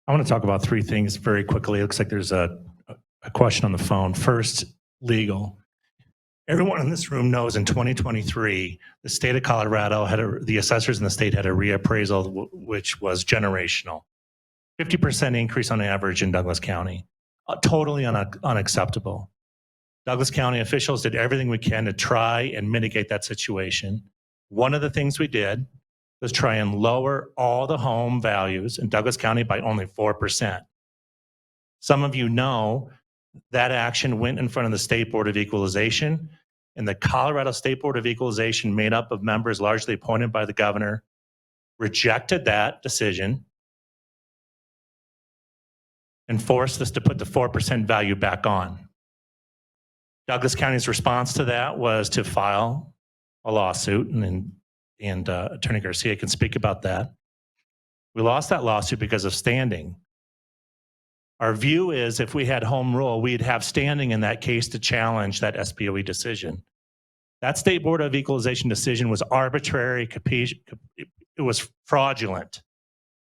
I want to talk about three things very quickly. It looks like there's a question on the phone. First, legal. Everyone in this room knows in 2023, the state of Colorado the assessors in the state had a reappraisal, which was generational. 50% increase on average in Douglas County. Totally unacceptable. Douglas County officials did everything we can to try and mitigate that situation. One of the things we did was try and lower all the home values in Douglas County by only 4%. Some of you know that action went in front of the State Board of Equalization, and the Colorado State Board of Equalization, made up of members largely appointed by the governor, rejected that decision and forced us to put the 4% value back on. Douglas County's response to that was to file a lawsuit, and Attorney Garcia can speak about that. We lost that lawsuit because of standing. Our view is if we had home rule, we'd have standing in that case to challenge that SBOE decision. That State Board of Equalization decision was arbitrary, it was fraudulent.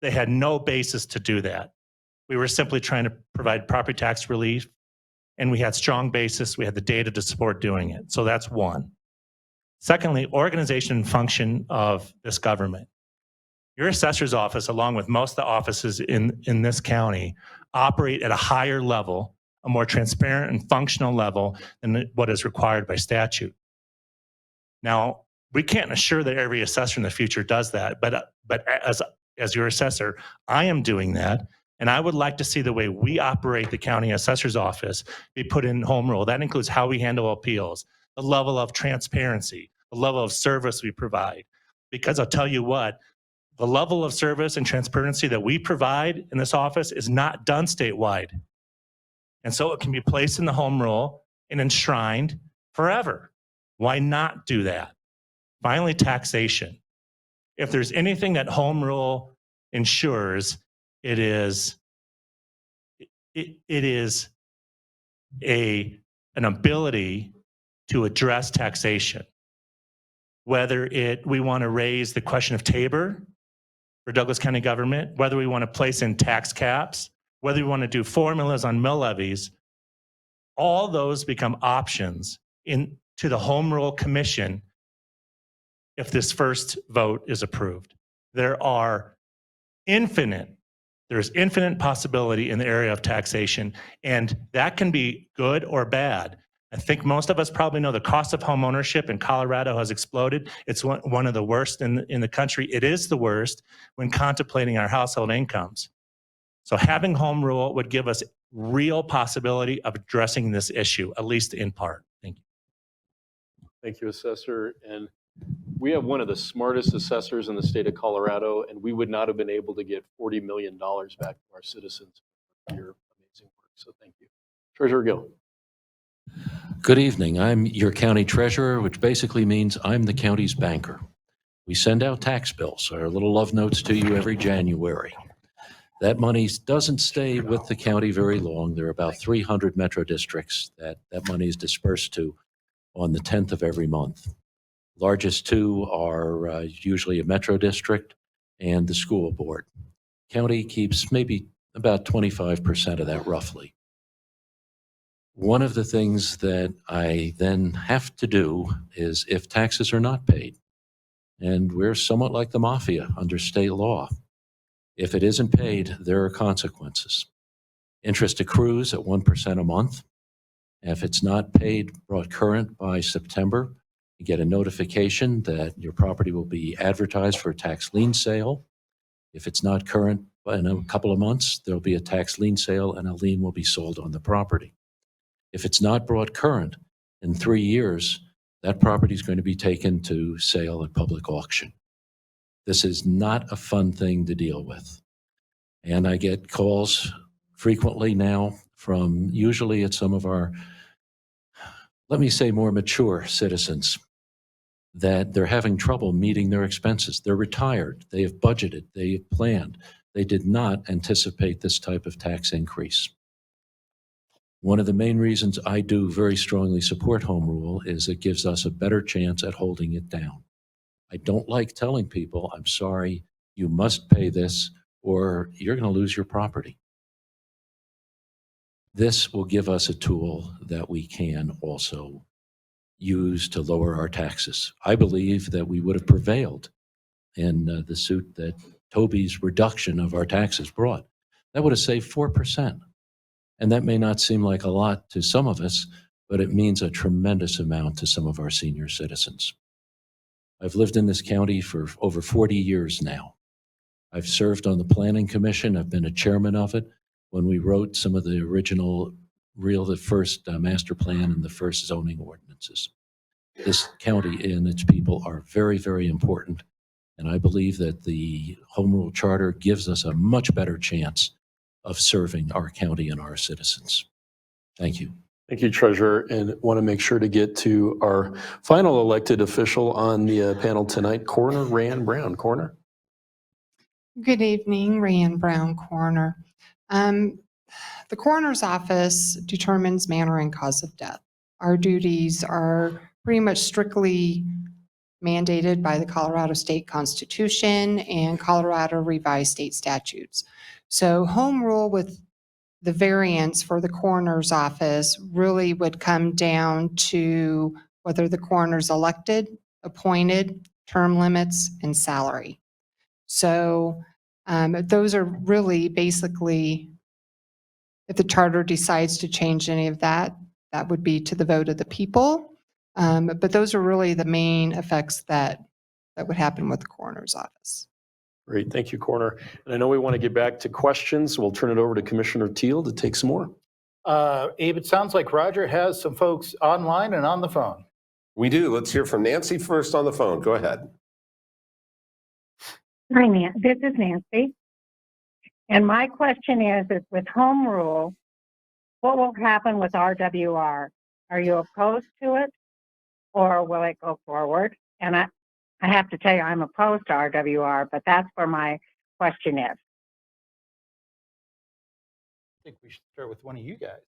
They had no basis to do that. We were simply trying to provide property tax relief, and we had strong basis. We had the data to support doing it. So that's one. Secondly, organization and function of this government. Your assessor's office, along with most of the offices in this county, operate at a higher level, a more transparent and functional level than what is required by statute. Now, we can't assure that every assessor in the future does that, but as your assessor, I am doing that. And I would like to see the way we operate the county assessor's office be put in home rule. That includes how we handle appeals, the level of transparency, the level of service we provide. Because I'll tell you what, the level of service and transparency that we provide in this office is not done statewide. And so it can be placed in the home rule and enshrined forever. Why not do that? Finally, taxation. If there's anything that home rule ensures, it is an ability to address taxation. Whether we want to raise the question of Tabor for Douglas County government, whether we want to place in tax caps, whether we want to do formulas on mill levies, all those become options to the Home Rule Commission if this first vote is approved. There's infinite possibility in the area of taxation, and that can be good or bad. I think most of us probably know the cost of home ownership in Colorado has exploded. It's one of the worst in the country. It is the worst when contemplating our household incomes. So having home rule would give us real possibility of addressing this issue, at least in part. Thank you. Thank you, Assessor. And we have one of the smartest assessors in the state of Colorado, and we would not have been able to get $40 million back to our citizens for your amazing work. So thank you. Treasurer Gill. Good evening. I'm your county treasurer, which basically means I'm the county's banker. We send out tax bills, our little love notes to you every January. That money doesn't stay with the county very long. There are about 300 metro districts that money is dispersed to on the 10th of every month. Largest two are usually a metro district and the school board. County keeps maybe about 25% of that roughly. One of the things that I then have to do is if taxes are not paid, and we're somewhat like the mafia under state law, if it isn't paid, there are consequences. Interest accrues at 1% a month. If it's not paid, brought current by September, you get a notification that your property will be advertised for a tax lien sale. If it's not current in a couple of months, there'll be a tax lien sale and a lien will be sold on the property. If it's not brought current in 3 years, that property is going to be taken to sale at public auction. This is not a fun thing to deal with. And I get calls frequently now from usually at some of our, let me say, more mature citizens that they're having trouble meeting their expenses. They're retired. They have budgeted. They have planned. They did not anticipate this type of tax increase. One of the main reasons I do very strongly support home rule is it gives us a better chance at holding it down. I don't like telling people, I'm sorry, you must pay this or you're going to lose your property. This will give us a tool that we can also use to lower our taxes. I believe that we would have prevailed in the suit that Toby's reduction of our taxes brought. That would have saved 4%. And that may not seem like a lot to some of us, but it means a tremendous amount to some of our senior citizens. I've lived in this county for over 40 years now. I've served on the Planning Commission. I've been a chairman of it when we wrote some of the original, the first master plan and the first zoning ordinances. This county and its people are very, very important. And I believe that the Home Rule Charter gives us a much better chance of serving our county and our citizens. Thank you. Thank you, Treasurer, and want to make sure to get to our final elected official on the panel tonight, Coroner Rayanne Brown. Coroner. Good evening, Rayanne Brown, Coroner. The Coroner's Office determines manner and cause of death. Our duties are pretty much strictly mandated by the Colorado State Constitution and Colorado Revised State Statutes. So home rule with the variance for the coroner's office really would come down to whether the coroner's elected, appointed, term limits, and salary. So those are really basically, if the charter decides to change any of that, that would be to the vote of the people. But those are really the main effects that would happen with the coroner's office. Great, thank you, Coroner. And I know we want to get back to questions. We'll turn it over to Commissioner Teal to take some more. Abe, it sounds like Roger has some folks online and on the phone. We do. Let's hear from Nancy first on the phone. Go ahead. Hi, this is Nancy. And my question is with home rule, what will happen with RWR? Are you opposed to it or will it go forward? And I have to tell you, I'm opposed to RWR, but that's where my question is. I think we should start with one of you guys.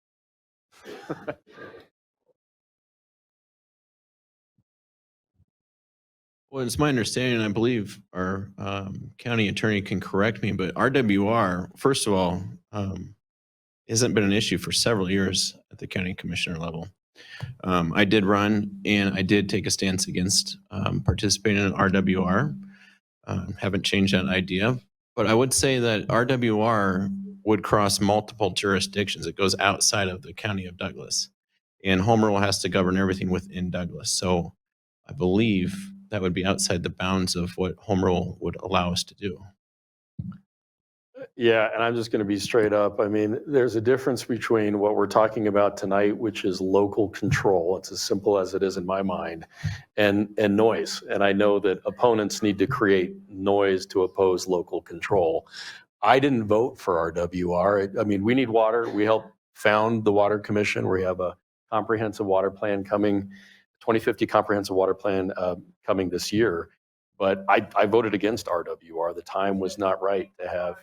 Well, it's my understanding, and I believe our county attorney can correct me, but RWR, first of all, hasn't been an issue for several years at the county commissioner level. I did run and I did take a stance against participating in RWR. Haven't changed that idea, but I would say that RWR would cross multiple jurisdictions. It goes outside of the county of Douglas, and home rule has to govern everything within Douglas. So I believe that would be outside the bounds of what home rule would allow us to do. Yeah, and I'm just going to be straight up. I mean, there's a difference between what we're talking about tonight, which is local control. It's as simple as it is in my mind, and noise. And I know that opponents need to create noise to oppose local control. I didn't vote for RWR. I mean, we need water. We helped found the Water Commission. We have a comprehensive water plan coming, 2050 comprehensive water plan coming this year. But I voted against RWR. The time was not right to have.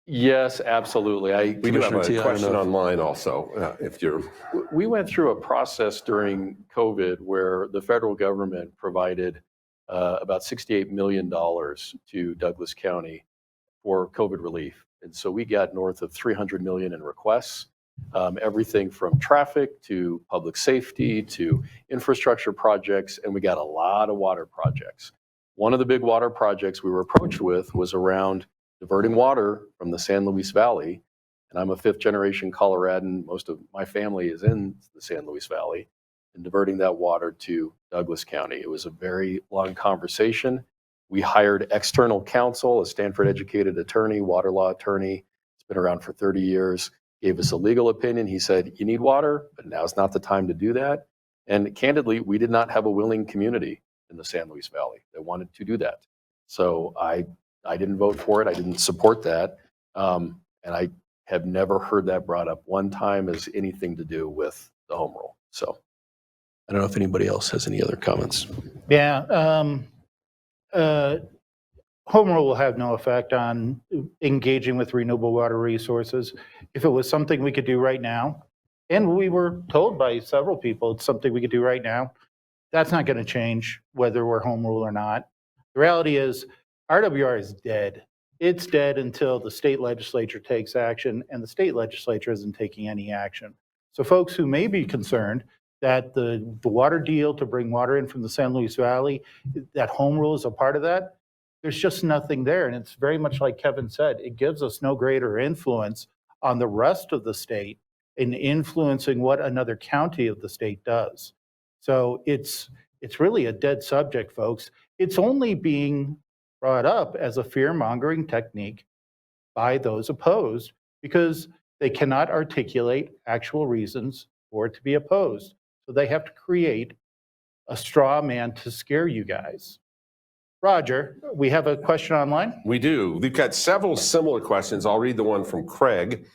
Yes, absolutely. We do have a question online also, if you're. We went through a process during COVID where the federal government provided about $68 million to Douglas County for COVID relief. And so we got north of 300 million in requests, everything from traffic to public safety to infrastructure projects, and we got a lot of water projects. One of the big water projects we were approached with was around diverting water from the San Luis Valley. And I'm a fifth generation Coloradan. Most of my family is in the San Luis Valley, and diverting that water to Douglas County. It was a very long conversation. We hired external counsel, a Stanford educated attorney, water law attorney. It's been around for 30 years, gave us a legal opinion. He said, you need water, but now's not the time to do that. And candidly, we did not have a willing community in the San Luis Valley that wanted to do that. So I didn't vote for it. I didn't support that. And I have never heard that brought up one time as anything to do with the home rule. So I don't know if anybody else has any other comments. Yeah. Home rule will have no effect on engaging with renewable water resources. If it was something we could do right now, and we were told by several people it's something we could do right now, that's not going to change whether we're home rule or not. The reality is RWR is dead. It's dead until the state legislature takes action, and the state legislature isn't taking any action. So folks who may be concerned that the water deal to bring water in from the San Luis Valley, that home rule is a part of that, there's just nothing there. And it's very much like Kevin said, it gives us no greater influence on the rest of the state in influencing what another county of the state does. So it's really a dead subject, folks. It's only being brought up as a fear-mongering technique by those opposed because they cannot articulate actual reasons for it to be opposed. So they have to create a straw man to scare you guys. Roger, we have a question online. We do. We've got several similar questions. I'll read the one from Craig.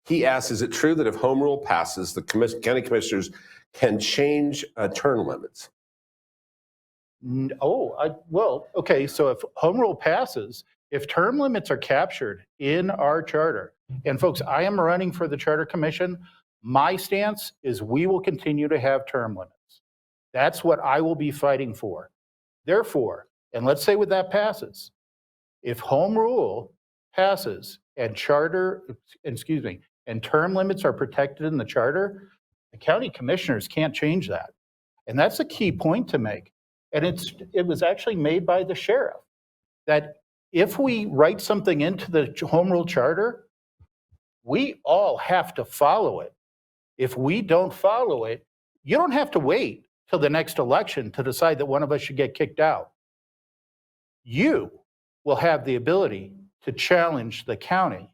He asks, is it true that if home rule passes, the county commissioners can change term limits? Well, okay, so if home rule passes, if term limits are captured in our charter, and folks, I am running for the Charter Commission, my stance is we will continue to have term limits. That's what I will be fighting for. Therefore, and let's say when that passes, if home rule passes and and term limits are protected in the charter, the county commissioners can't change that. And that's a key point to make. And it was actually made by the sheriff, that if we write something into the home rule charter, we all have to follow it. If we don't follow it, you don't have to wait till the next election to decide that one of us should get kicked out. You will have the ability to challenge the county,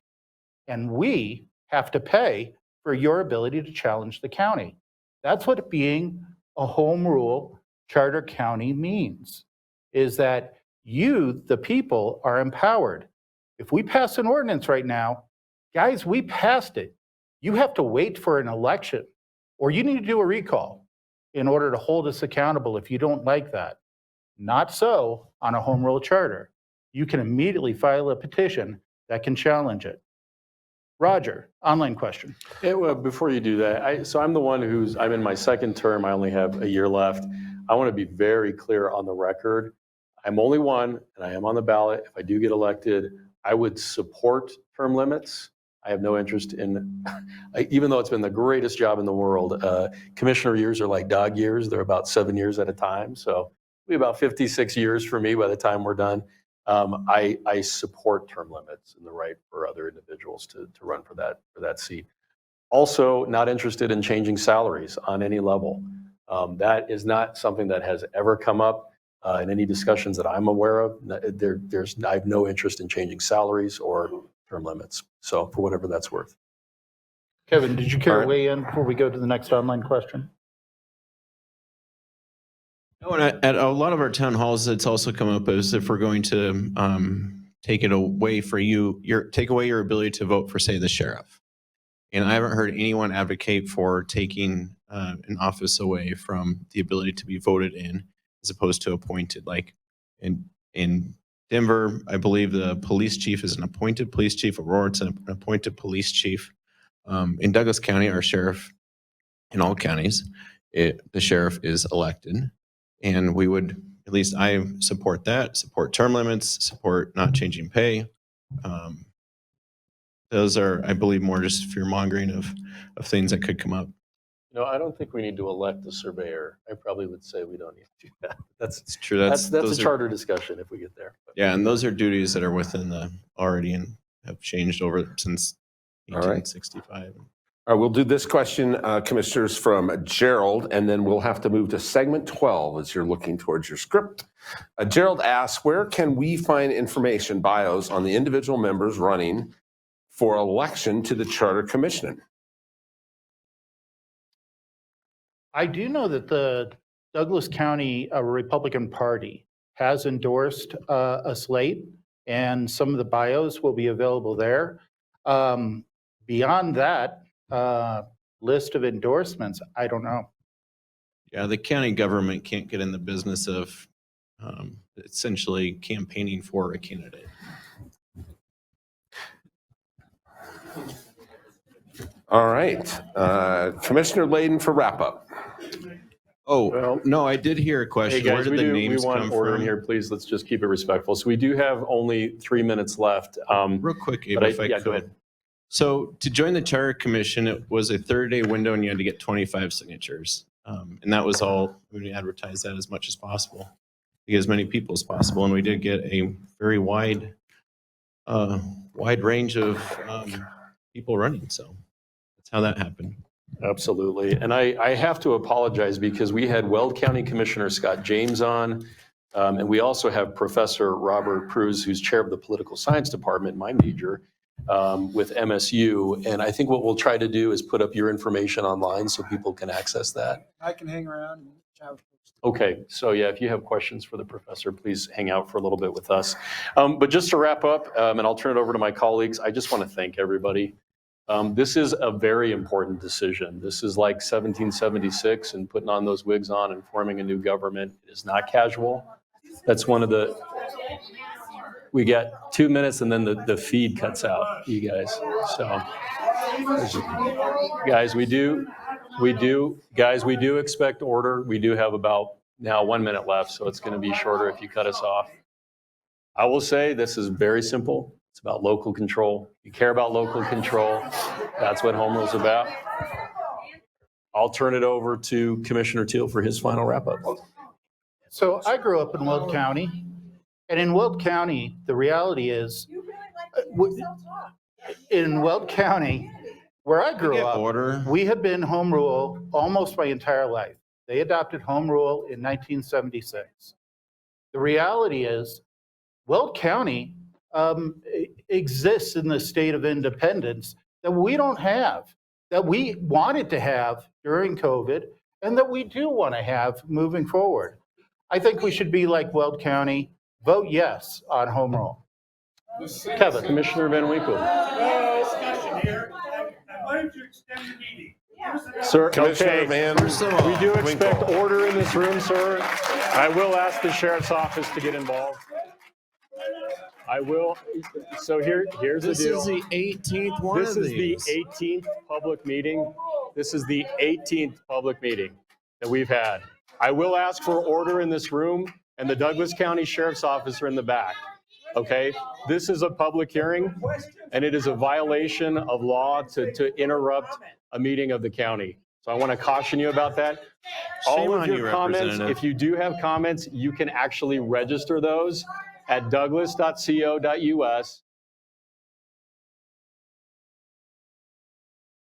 and we have to pay for your ability to challenge the county. That's what being a home rule charter county means, is that you, the people, are empowered. If we pass an ordinance right now, guys, we passed it. You have to wait for an election, or you need to do a recall in order to hold us accountable if you don't like that. Not so on a home rule charter. You can immediately file a petition that can challenge it. Roger, online question. Yeah, well, before you do that, so I'm the one I'm in my second term. I only have a year left. I want to be very clear on the record. I'm only one, and I am on the ballot. If I do get elected, I would support term limits. I have no interest in, even though it's been the greatest job in the world, commissioner years are like dog years. They're about 7 years at a time. So it'll be about 56 years for me by the time we're done. I support term limits and the right for other individuals to run for that seat. Also, not interested in changing salaries on any level. That is not something that has ever come up in any discussions that I'm aware of. I have no interest in changing salaries or term limits. So for whatever that's worth. Kevin, did you care to weigh in before we go to the next online question? No, and at a lot of our town halls, it's also come up as if we're going to take it away for you, take away your ability to vote for, say, the sheriff. And I haven't heard anyone advocate for taking an office away from the ability to be voted in as opposed to appointed. Like in Denver, I believe the police chief is an appointed police chief. Aurora's an appointed police chief. In Douglas County, our sheriff, in all counties, the sheriff is elected. And we would, at least I support that, support term limits, support not changing pay. Those are, I believe, more just fear mongering of things that could come up. No, I don't think we need to elect a surveyor. I probably would say we don't need to do that. That's true. That's a charter discussion if we get there. Yeah, and those are duties that are within the already and have changed over since 1865. All right, we'll do this question, commissioners, from Gerald, and then we'll have to move to segment 12 as you're looking towards your script. Gerald asks, where can we find information, bios, on the individual members running for election to the Charter Commission? I do know that the Douglas County Republican Party has endorsed a slate, and some of the bios will be available there. Beyond that list of endorsements, I don't know. Yeah, the county government can't get in the business of essentially campaigning for a candidate. All right, Commissioner Layden for wrap up. Oh, well, no, I did hear a question. Hey guys, where did the names we want come order in from? here, please. Let's just keep it respectful. So we do have only 3 minutes left. Real quick, Abe, if I could. go ahead. So to join the Charter Commission, it was a 30-day window and you had to get 25 signatures. And that was all, we advertised that as much as possible to get as many people as possible. And we did get a very wide range of people running. So that's how that happened. Absolutely. And I have to apologize because we had Weld County Commissioner Scott James on, and we also have Professor Robert Cruz, who's chair of the political science department, my major, with MSU. And I think what we'll try to do is put up your information online so people can access that. I can hang around and chat with folks. Okay, so yeah, if you have questions for the professor, please hang out for a little bit with us. But just to wrap up, and I'll turn it over to my colleagues, I just want to thank everybody. This is a very important decision. This is like 1776 and putting on those wigs on and forming a new government. It is not casual. That's one of the, we got 2 minutes and then the feed cuts out, you guys. So, guys, we do expect order. We do have about now 1 minute left, so it's going to be shorter if you cut us off. I will say this is very simple. It's about local control. You care about local control. That's what home rule is about. I'll turn it over to Commissioner Teal for his final wrap up. So I grew up in Weld County, and in Weld County, the reality is, in Weld County, where I grew up, Order. we have been home rule almost my entire life. They adopted home rule in 1976. The reality is, Weld County exists in the state of independence that we don't have, that we wanted to have during COVID, and that we do want to have moving forward. I think we should be like Weld County, vote yes on home rule. Kevin. Commissioner Van Winkle. Discussion here. I wanted to extend the meeting. Sir, Commissioner okay, Van we do expect Winkle. order in this room, sir. I will ask the sheriff's office to get involved. I will, so here's the This deal. is the 18th one This of is the these. 18th public meeting. This is the 18th public meeting that we've had. I will ask for order in this room, and the Douglas County Sheriff's Office are in the back, okay? This is a public hearing, and it is a violation of law to interrupt a meeting of the county. So I want to caution you about that. Shame All of on you, your comments, Representative. if you do have comments, you can actually register those at douglas.co.us.